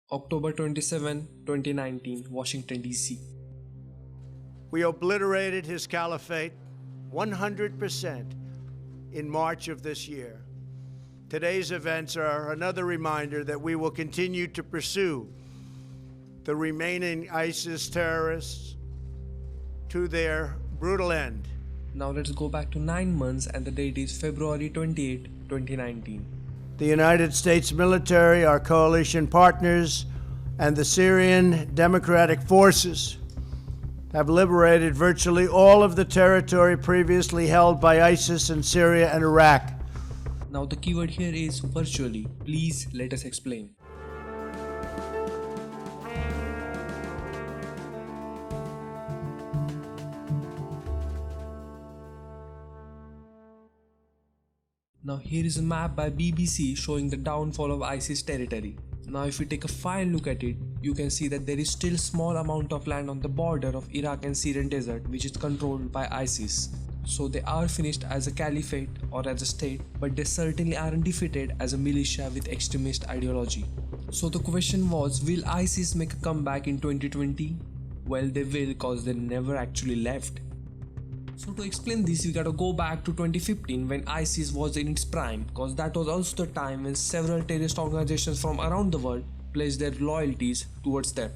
October 27, 2019, Washington, D.C. We obliterated his caliphate 100% in March of this year. Today's events are another reminder that we will continue to pursue the remaining ISIS terrorists to their brutal end. Now let's go back to 9 months and the date is February 28, 2019. The United States military, our coalition partners, and the Syrian Democratic Forces have liberated virtually all of the territory previously held by ISIS in Syria and Iraq. Now the keyword here is virtually. Please let us explain. Now here is a map by BBC showing the downfall of ISIS territory. Now if you take a fine look at it, you can see that there is still small amount of land on the border of Iraq and Syrian desert which is controlled by ISIS. So they are finished as a caliphate or as a state, but they certainly aren't defeated as a militia with extremist ideology. So the question was, will ISIS make a comeback in 2020? Well, they will, cause they never actually left. So to explain this, we gotta go back to 2015 when ISIS was in its prime, cause that was also the time when several terrorist organizations from around the world pledged their loyalties towards them.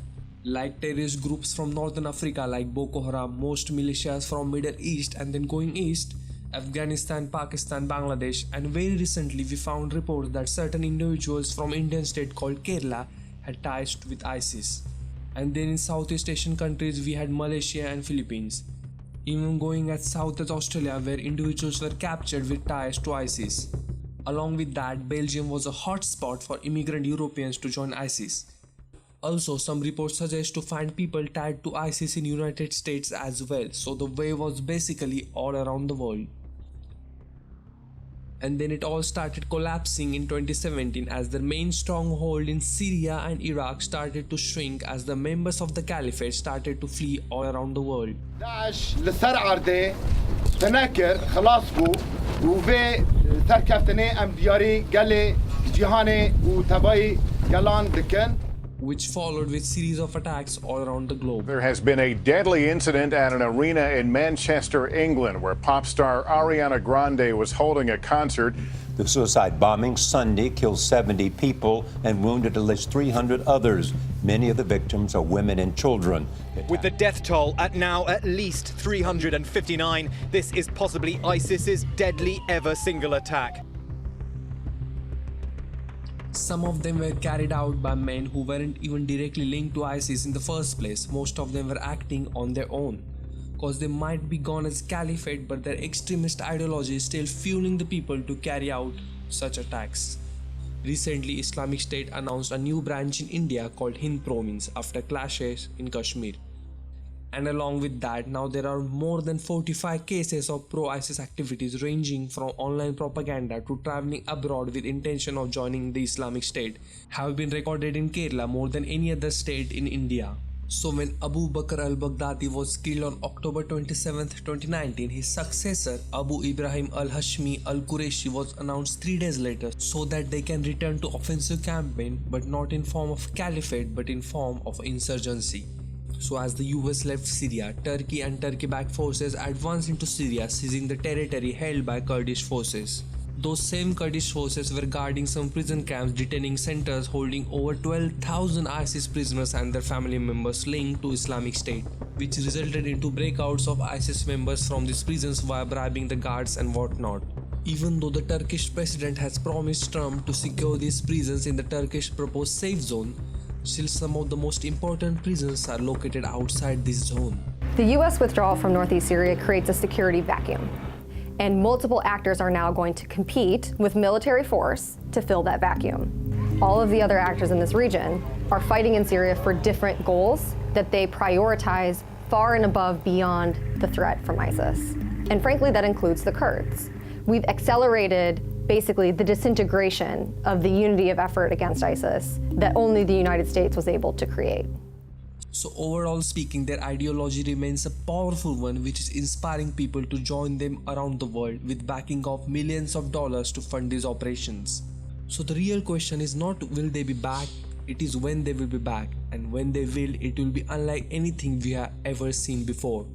Like terrorist groups from Northern Africa like Boko Haram, most militias from Middle East, and then going east, Afghanistan, Pakistan, Bangladesh, and very recently we found reports that certain individuals from Indian state called Kerala had ties with ISIS. And then in Southeast Asian countries we had Malaysia and Philippines. Even going as south as Australia where individuals were captured with ties to ISIS. Along with that, Belgium was a hot spot for immigrant Europeans to join ISIS. Also, some reports suggest to find people tied to ISIS in United States as well, so the wave was basically all around the world. And then it all started collapsing in 2017 as the main stronghold in Syria and Iraq started to shrink as the members of the caliphate started to flee all around the world. داعش لسر عرضه تنكر خلاص بو وفي سركفتني ام دياري قالي جهاني وتباي قالان دكن which followed with series of attacks all around the globe. There has been a deadly incident at an arena in Manchester, England, where pop star Ariana Grande was holding a concert. The suicide bombing Sunday killed 70 people and wounded at least 300 others. Many of the victims are women and children. With the death toll at least 359, this is possibly ISIS's deadly ever single attack. Some of them were carried out by men who weren't even directly linked to ISIS in the first place. Most of them were acting on their own. Cause they might be gone as caliphate, but their extremist ideology is still fueling the people to carry out such attacks. Recently, Islamic State announced a new branch in India called Hind province after clashes in Kashmir. And along with that, now there are more than 45 cases of pro-ISIS activities ranging from online propaganda to traveling abroad with intention of joining the Islamic State have been recorded in Kerala more than any other state in India. So when Abu Bakr al-Baghdadi was killed on October 27, 2019, his successor Abu Ibrahim al-Hashmi al-Qureshi was announced 3 days later so that they can return to offensive campaign, but not in form of caliphate but in form of insurgency. So as the US left Syria, Turkey and Turkey-backed forces advanced into Syria, seizing the territory held by Kurdish forces. Those same Kurdish forces were guarding some prison camps, detaining centers holding over 12,000 ISIS prisoners and their family members linked to Islamic State, which resulted into breakouts of ISIS members from these prisons via bribing the guards and whatnot. Even though the Turkish president has promised Trump to secure these prisons in the Turkish proposed safe zone, still some of the most important prisons are located outside this zone. The U.S. withdrawal from northeast Syria creates a security vacuum, and multiple actors are now going to compete with military force to fill that vacuum. All of the other actors in this region are fighting in Syria for different goals that they prioritize far and above beyond the threat from ISIS. And frankly, that includes the Kurds. We've accelerated basically the disintegration of the unity of effort against ISIS that only the United States was able to create. So overall speaking, their ideology remains a powerful one which is inspiring people to join them around the world with backing of millions of dollars to fund these operations. So the real question is not will they be back it is when they will be back, and when they will, it will be unlike anything we have ever seen before.